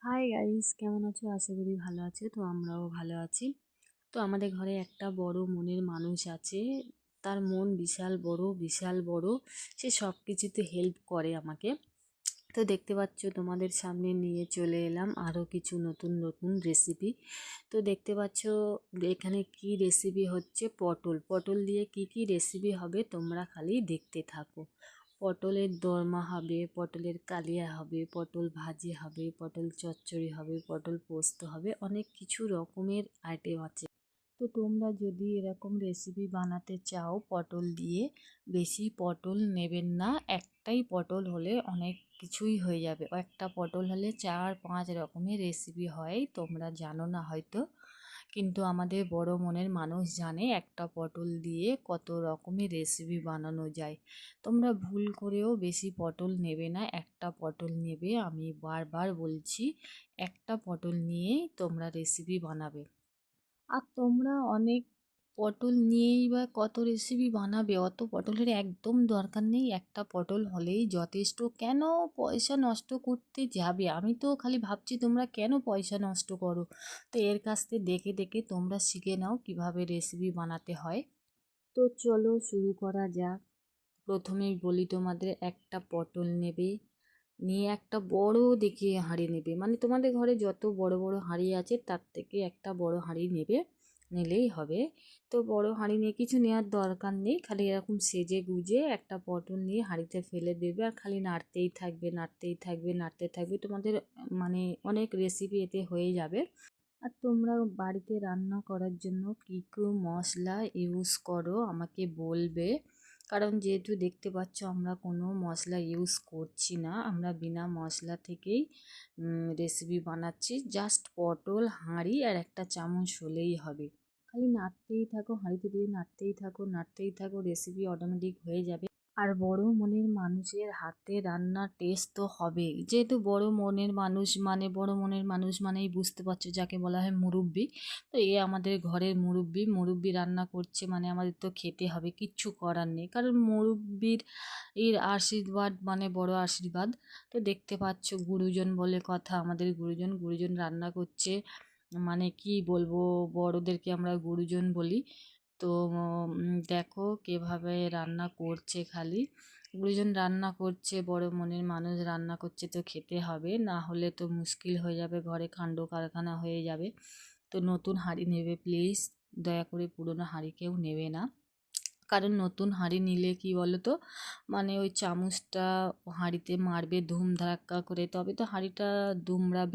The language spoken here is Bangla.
হাই গাইস, কেমন আছো? আশা করি ভালো আছো। তো আমরাও ভালো আছি। তো আমাদের ঘরে একটা বড় মনের মানুষ আছে। তার মন বিশাল বড়, বিশাল বড়। সে সব কিছুতে হেল্প করে আমাকে। তো দেখতে পাচ্ছ, তোমাদের সামনে নিয়ে চলে এলাম আরও কিছু নতুন নতুন রেসিপি। তো দেখতে পাচ্ছ এখানে কি রেসিপি হচ্ছে। পটল পটল দিয়ে কি কি রেসিপি হবে তোমরা খালি দেখতে থাকো। পটলের দোরমা হবে, পটলের কালিয়া হবে, পটল ভাজি হবে, পটল চচ্চড়ি হবে, পটল পোস্ত হবে, অনেক কিছু রকমের আইটেম আছে। তো তোমরা যদি এরকম রেসিপি বানাতে চাও পটল দিয়ে, বেশি পটল নেবেন না। একটাই পটল হলে অনেক কিছুই হয়ে যাবে। একটা পটল হলে 4-5 রকমের রেসিপি হয়, তোমরা জানো না হয়তো। কিন্তু আমাদের বড় মনের মানুষ জানে একটা পটল দিয়ে কত রকমের রেসিপি বানানো যায়। তোমরা ভুল করেও বেশি পটল নেবে না, একটা পটল নেবে। আমি বারবার বলছি, একটা পটল নিয়েই তোমরা রেসিপি বানাবে। আর তোমরা অনেক পটল নিয়েই বা কত রেসিপি বানাবে? অত পটলের একদম দরকার নেই, একটা পটল হলেই যথেষ্ট। কেন পয়সা নষ্ট করতে যাবে? আমি তো খালি ভাবছি তোমরা কেন পয়সা নষ্ট করো। তো এর কাছ থেকে দেখে দেখে তোমরা শিখে নাও কিভাবে রেসিপি বানাতে হয়। তো চলো শুরু করা যাক। প্রথমেই বলি তোমাদের, একটা পটল নেবে, নিয়ে একটা বড় দেখে হাঁড়ি নেবে। মানে তোমাদের ঘরে যত বড় বড় হাঁড়ি আছে তার থেকে একটা বড় হাঁড়ি নেবে, নিলেই হবে। তো বড় হাঁড়ি নিয়ে কিছু নেওয়ার দরকার নেই, খালি এরকম সেজে গুজে একটা পটল নিয়ে হাঁড়িতে ফেলে দেবে, আর খালি নাড়তেই থাকবে, নাড়তেই থাকবে, নাড়তে থাকবে। তোমাদের মানে অনেক রেসিপি এতে হয়ে যাবে। আর তোমরা বাড়িতে রান্না করার জন্য কী কী মশলা ইউজ করো আমাকে বলবে। কারণ যেহেতু দেখতে পাচ্ছ আমরা কোনো মশলা ইউজ করছি না, আমরা বিনা মশলা থেকেই রেসিপি বানাচ্ছি। জাস্ট পটল, হাঁড়ি আর একটা চামচ হলেই হবে। খালি নাড়তেই থাকো, হাঁড়িতে দিয়ে নাড়তেই থাকো, নাড়তেই থাকো, রেসিপি অটোমেটিক হয়ে যাবে। আর বড় মনের মানুষের হাতে রান্নার টেস্ট তো হবেই। যেহেতু বড় মনের মানুষ মানে, বড় মনের মানুষ মানেই বুঝতে পারছো যাকে বলা হয় মুরব্বি। তো এ আমাদের ঘরের মুরব্বি, মুরব্বি রান্না করছে মানে আমাদের তো খেতে হবে, কিচ্ছু করার নেই। কারণ মুরব্বির এর আশীর্বাদ মানে বড় আশীর্বাদ। তো দেখতে পাচ্ছ গুরুজন বলে কথা, আমাদের গুরুজন গুরুজন রান্না করছে। মানে কি বলবো, বড়দেরকে আমরা গুরুজন বলি। তো দেখো কিভাবে রান্না করছে। খালি গুরুজন রান্না করছে, বড় মনের মানুষ রান্না করছে, তো খেতে হবে, না হলে তো মুশকিল হয়ে যাবে, ঘরে কাণ্ড কারখানা হয়ে যাবে। তো নতুন হাঁড়ি নেবে প্লিজ, দয়া করে পুরোনো হাঁড়ি কেউ নেবে না। কারণ নতুন হাঁড়ি নিলে কি বলো তো, মানে ওই চামচটা হাঁড়িতে মারবে ধুম ধাক্কা করে, তবে তো হাঁড়িটা দুমড়াবে,